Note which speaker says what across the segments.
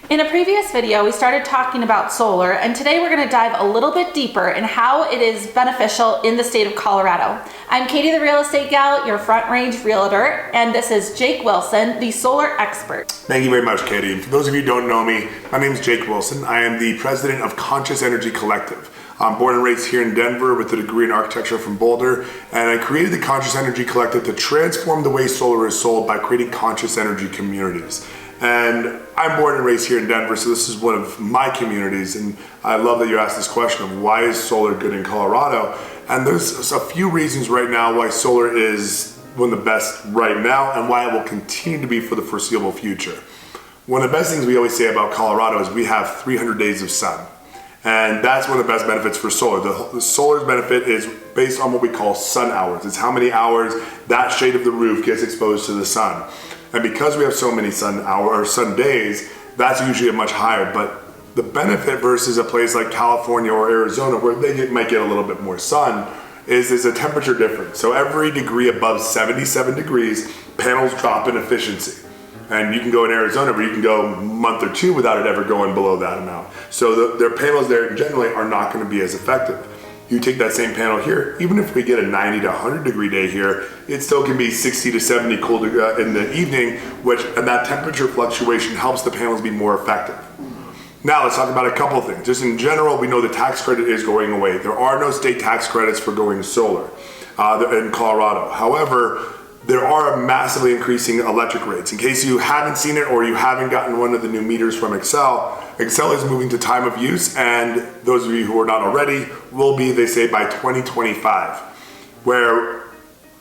Speaker 1: In a previous video, we started talking about solar, and today we're going to dive a little bit deeper in how it is beneficial in the state of Colorado. I'm Katie, the real estate gal, your Front Range realtor, and this is Jake Wilson, the solar expert.
Speaker 2: Thank you very much, Katie. For those of you who don't know me, my name is Jake Wilson. I am the president of Conscious Energy Collective. I'm born and raised here in Denver with a degree in architecture from Boulder, and I created the Conscious Energy Collective to transform the way solar is sold by creating conscious energy communities. And I'm born and raised here in Denver, so this is one of my communities, and I love that you asked this question of why is solar good in Colorado? And there's a few reasons right now why solar is one of the best right now and why it will continue to be for the foreseeable future. One of the best things we always say about Colorado is we have 300 days of sun. And that's one of the best benefits for solar. The solar's benefit is based on what we call sun hours. It's how many hours that shade of the roof gets exposed to the sun. And because we have so many sun days, that's usually a much higher. But the benefit versus a place like California or Arizona, where they might get a little bit more sun, is there's a temperature difference. So every degree above 77 degrees, panels drop in efficiency. And you can go in Arizona, but you can go a month or two without it ever going below that amount. So their panels there generally are not going to be as effective. You take that same panel here, even if we get a 90 to 100 degree day here, it still can be 60 to 70 cool in the evening, and that temperature fluctuation helps the panels be more effective. Now let's talk about a couple things. Just in general, we know the tax credit is going away. There are no state tax credits for going solar in Colorado. However, there are massively increasing electric rates. In case you haven't seen it or you haven't gotten one of the new meters from Excel is moving to time of use, and those of you who are not already will be, they say, by 2025. Where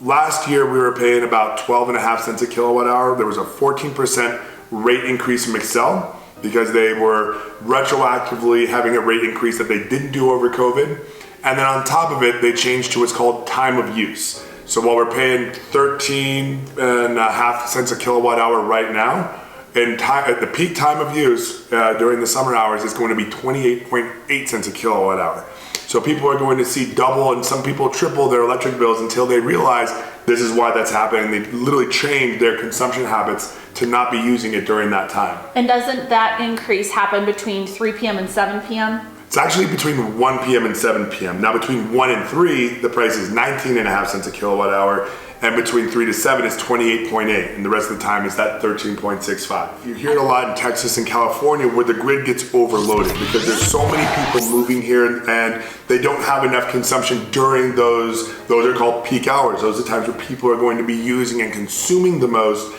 Speaker 2: last year we were paying about 12.5 cents a kilowatt hour. There was a 14% rate increase from Excel because they were retroactively having a rate increase that they didn't do over COVID. And then on top of it, they changed to what's called time of use. So while we're paying 13.5 cents a kilowatt hour right now, at the peak time of use during the summer hours, it's going to be 28.8 cents a kilowatt hour. So people are going to see double and some people triple their electric bills until they realize this is why that's happening. They literally change their consumption habits to not be using it during that time.
Speaker 1: And doesn't that increase happen between 3 p.m. and 7 p.m.?
Speaker 2: It's actually between 1 p.m. and 7 p.m. Now between 1 and 3, the price is 19.5 cents a kilowatt hour, and between 3 to 7 is 28.8, and the rest of the time is that 13.65. You hear it a lot in Texas and California where the grid gets overloaded because there's so many people moving here and they don't have enough consumption during those are called peak hours. Those are the times where people are going to be using and consuming the most.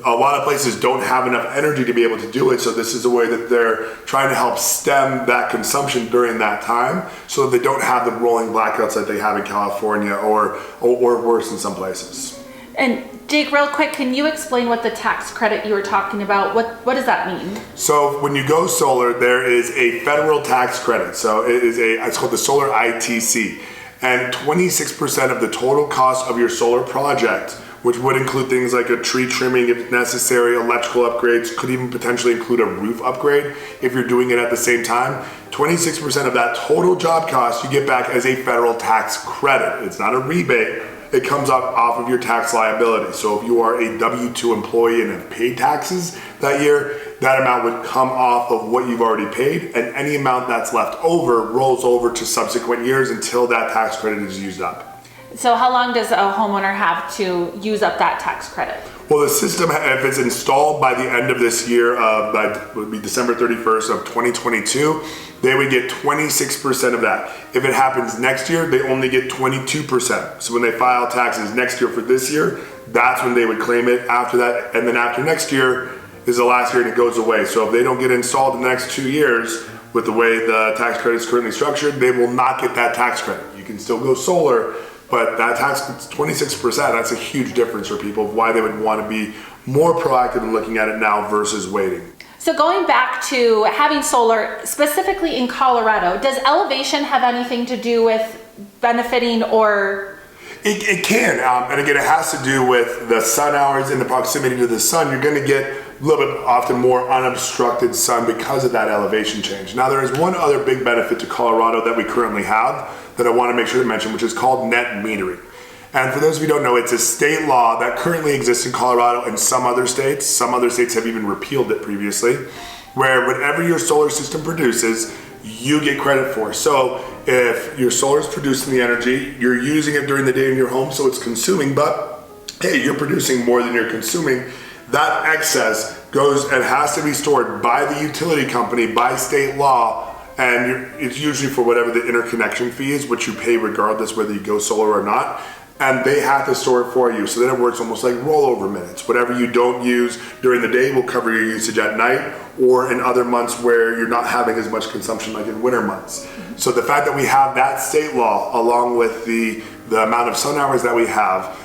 Speaker 2: A lot of places don't have enough energy to be able to do it, so this is a way that they're trying to help stem that consumption during that time so that they don't have the rolling blackouts that they have in California or worse in some places.
Speaker 1: And Jake, real quick, can you explain what the tax credit you were talking about, what does that mean?
Speaker 2: So when you go solar, there is a federal tax credit. So it's called the solar ITC, and 26% of the total cost of your solar project, which would include things like a tree trimming if necessary, electrical upgrades, could even potentially include a roof upgrade if you're doing it at the same time. 26% of that total job cost you get back as a federal tax credit. It's not a rebate. It comes off of your tax liability. So if you are a W-2 employee and have paid taxes that year, that amount would come off of what you've already paid, and any amount that's left over rolls over to subsequent years until that tax credit is used up.
Speaker 1: So how long does a homeowner have to use up that tax credit?
Speaker 2: Well, the system, if it's installed by the end of this year, would be December 31st of 2022, they would get 26% of that. If it happens next year, they only get 22%. So when they file taxes next year for this year, that's when they would claim it. After that, and then after next year is the last year and it goes away. So if they don't get installed in the next 2 years with the way the tax credit is currently structured, they will not get that tax credit. You can still go solar, but that tax, 26%, that's a huge difference for people of why they would want to be more proactive in looking at it now versus waiting.
Speaker 1: So going back to having solar, specifically in Colorado, does elevation have anything to do with benefiting or?
Speaker 2: It can, and again, it has to do with the sun hours and the proximity to the sun. You're going to get a little bit often more unobstructed sun because of that elevation change. Now, there is one other big benefit to Colorado that we currently have that I want to make sure to mention, which is called net metering. And for those of you who don't know, it's a state law that currently exists in Colorado and some other states. Some other states have even repealed it previously, where whatever your solar system produces, you get credit for. So if your solar is producing the energy, you're using it during the day in your home, so it's consuming, but hey, you're producing more than you're consuming. That excess goes and has to be stored by the utility company, by state law, and it's usually for whatever the interconnection fee is, which you pay regardless whether you go solar or not. And they have to store it for you. So then it works almost like rollover minutes. Whatever you don't use during the day will cover your usage at night, or in other months where you're not having as much consumption, like in winter months. So the fact that we have that state law along with the amount of sun hours that we have,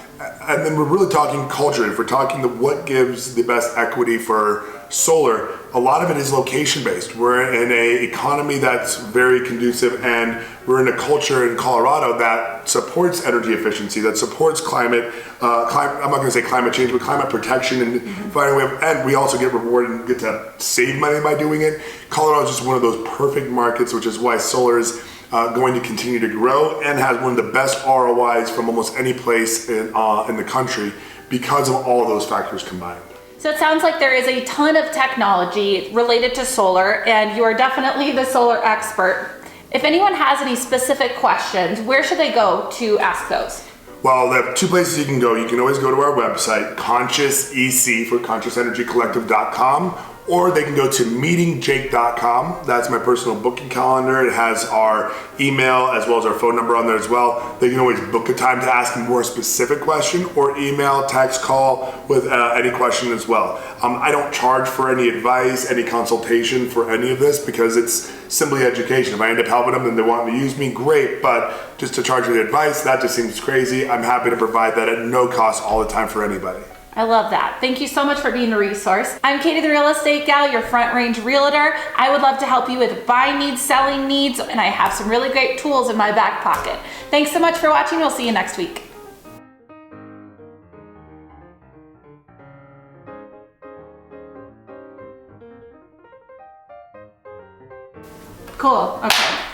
Speaker 2: and then we're really talking culture. If we're talking what gives the best equity for solar, a lot of it is location based. We're in an economy that's very conducive, and we're in a culture in Colorado that supports energy efficiency, that supports climate, I'm not gonna say climate change, but climate protection, and finding a way and we also get rewarded and get to save money by doing it. Colorado is just one of those perfect markets, which is why solar is going to continue to grow and has one of the best ROIs from almost any place in the country because of all of those factors combined.
Speaker 1: So it sounds like there is a ton of technology related to solar, and you are definitely the solar expert. If anyone has any specific questions, where should they go to ask those?
Speaker 2: Well, there are two places you can go. You can always go to our website, ConsciousEC for ConsciousEnergyCollective.com, or they can go to meetingjake.com. That's my personal booking calendar. It has our email as well as our phone number on there as well. They can always book a time to ask a more specific question, or email, text, call with any question as well. I don't charge for any advice, any consultation for any of this, because it's simply education. If I end up helping them and they want to use me, great, but just to charge for the advice, that just seems crazy. I'm happy to provide that at no cost all the time for anybody.
Speaker 1: I love that. Thank you so much for being a resource. I'm Katie the Real Estate Gal, your Front Range Realtor. I would love to help you with buying needs, selling needs, and I have some really great tools in my back pocket. Thanks so much for watching. We'll see you next week. Cool, okay.